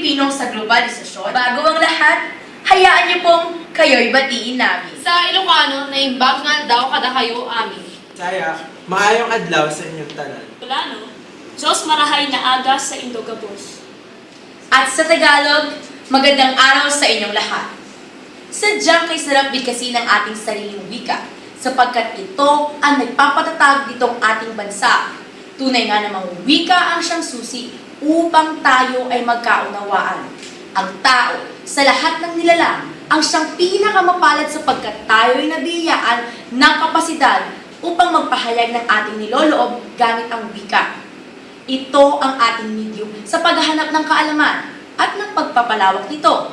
Pilipino sa globalisasyon. Bago ang lahat, hayaan niyo pong kayo'y batiin namin. Sa Ilocano, naimbag nga daw kada kayo amin. Saya, maayong adlaw sa inyong tanan. Plano, Diyos marahay na aga sa Indogabos. At sa Tagalog, magandang araw sa inyong lahat. Sadyang kay sarap bigkasin ng ating sariling wika, sapagkat ito ang nagpapatatag nitong ating bansa. Tunay nga namang wika ang siyang susi upang tayo ay magkaunawaan. Ang tao, sa lahat ng nilalang, ang siyang pinakamapalad sapagkat tayo ay nabiyayaan ng kapasidad upang magpahayag ng ating niloloob gamit ang wika. Ito ang ating medium sa paghahanap ng kaalaman at ng pagpapalawak nito.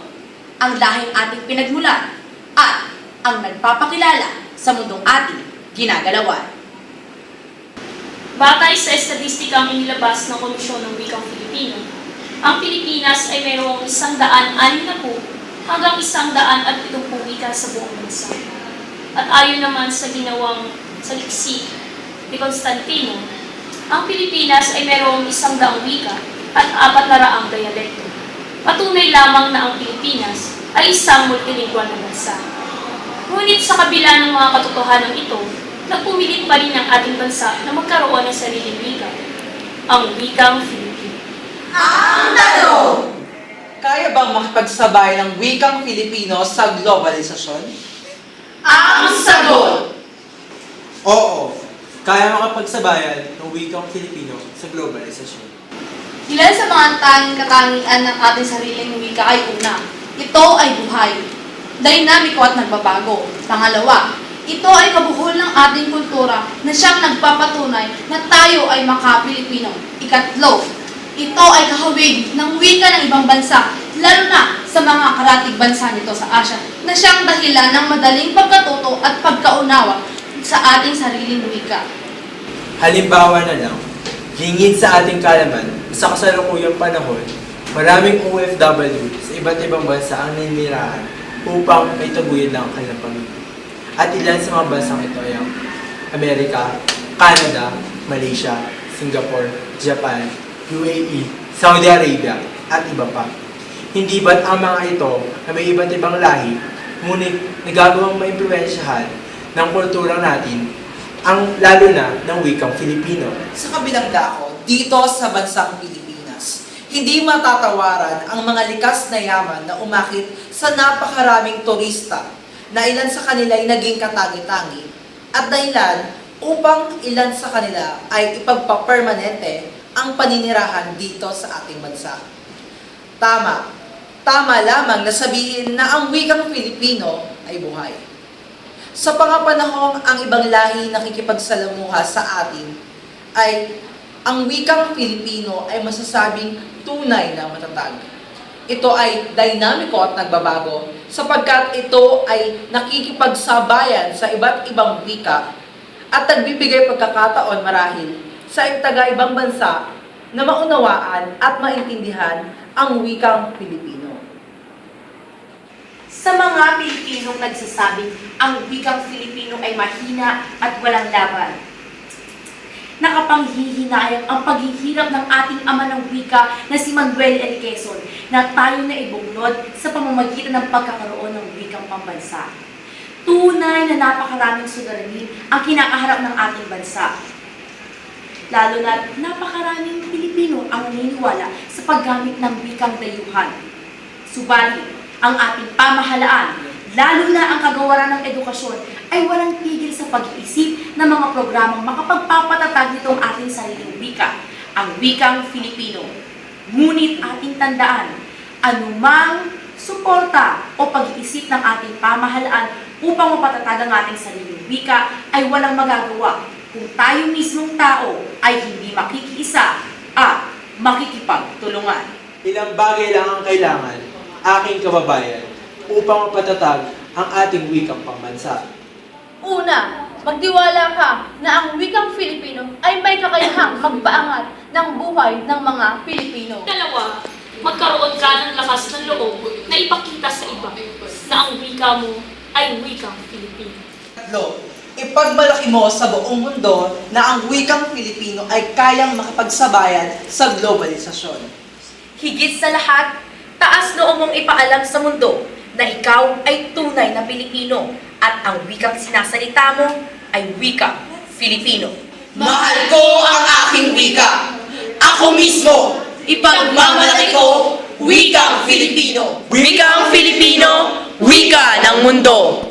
Ang lahing ating pinagmulan at ang nagpapakilala sa mundong ating ginagalawan. Batay sa estatistikang inilabas ng Komisyon ng Wikang Filipino, ang Pilipinas ay mayroong 160 hanggang 170 wika sa buong bansa. At ayon naman sa ginawang saliksik ni Constantino, ang Pilipinas ay mayroong 100 wika at 400 dialekto. Patunay lamang na ang Pilipinas ay isang multilingual na bansa. Ngunit sa kabila ng mga katotohanan ito, nagpumilit pa rin ang ating bansa na magkaroon ng sariling wika, ang wikang Filipino. Ang tanong! Kaya bang makipagsabay ng wikang Filipino sa globalisasyon? Ang sagot! Oo, kaya makapagsabayan ng wikang Filipino sa globalisasyon. Ilan sa mga tanging katangian ng ating sariling wika ay una, ito ay buhay, dinamiko at nagbabago. Pangalawa, ito ay kabuhol ng ating kultura na siyang nagpapatunay na tayo ay maka-Pilipino. Ikatlo, ito ay kahawig ng wika ng ibang bansa, lalo na sa mga karatig bansa nito sa Asia, na siyang dahilan ng madaling pagkatuto at pagkaunawa sa ating sariling wika. Halimbawa na lang, lingid sa ating kalaman, sa kasalukuyang panahon, maraming OFW sa iba't ibang bansa ang ninirahan upang may taguyod lang ang kanilang pamilya. At ilan sa mga bansang ito ay ang Amerika, Canada, Malaysia, Singapore, Japan, UAE, Saudi Arabia, at iba pa. Hindi ba't ang mga ito na may iba't ibang lahi, ngunit nagagawang maimpluwensyahan ng kultura natin, ang lalo na ng wikang Filipino. Sa kabilang dako, dito sa bansang Pilipinas, hindi matatawaran ang mga likas na yaman na umakit sa napakaraming turista na ilan sa kanila ay naging katangi-tangi at dahilan upang ilan sa kanila ay ipagpapermanente ang paninirahan dito sa ating bansa. Tama lamang na sabihin na ang wikang Filipino ay buhay. Sa pangapanahong ang ibang lahi nakikipagsalamuha sa atin ay ang wikang Filipino ay masasabing tunay na matatag. Ito ay dinamiko at nagbabago sapagkat ito ay nakikipagsabayan sa iba't ibang wika at nagbibigay pagkakataon marahil sa taga-ibang bansa na maunawaan at maintindihan ang wikang Filipino. Sa mga Pilipinong nagsasabing ang wikang Filipino ay mahina at walang laban, nakapanghihinayang ang paghihirap ng ating ama ng wika na si Manuel L. Quezon na tayo na ibunglod sa pamamagitan ng pagkakaroon ng wikang pambansa. Tunay na napakaraming suliranin ang kinakaharap ng ating bansa. Lalo na napakaraming Pilipino ang naniniwala sa paggamit ng wikang dayuhan. Subalit, ang ating pamahalaan, lalo na ang kagawaran ng edukasyon, ay walang tigil sa pag-iisip ng mga programang makapagpapatatag nitong ating sariling wika, ang wikang Filipino. Ngunit ating tandaan, anumang suporta o pag-iisip ng ating pamahalaan upang mapatatag ang ating sariling wika ay walang magagawa kung tayo mismong tao ay hindi makikiisa at makikipagtulungan. Ilang bagay lang ang kailangan, aking kababayan, upang mapatatag ang ating wikang pambansa. Una, magtiwala ka na ang wikang Filipino ay may kakayahang magpaangat ng buhay ng mga Pilipino. Dalawa, magkaroon ka ng lakas ng loob na ipakita sa iba na ang wika mo ay wikang Filipino. Tatlo, ipagmalaki mo sa buong mundo na ang wikang Filipino ay kayang makapagsabayan sa globalisasyon. Higit sa lahat, taas noo mong ipaalam sa mundo na ikaw ay tunay na Pilipino at ang wikang sinasalita mo ay wikang Filipino. Mahal ko ang aking wika. Ako mismo, ipagmamalaki ko, wikang Filipino. Wikang Filipino, wika ng mundo.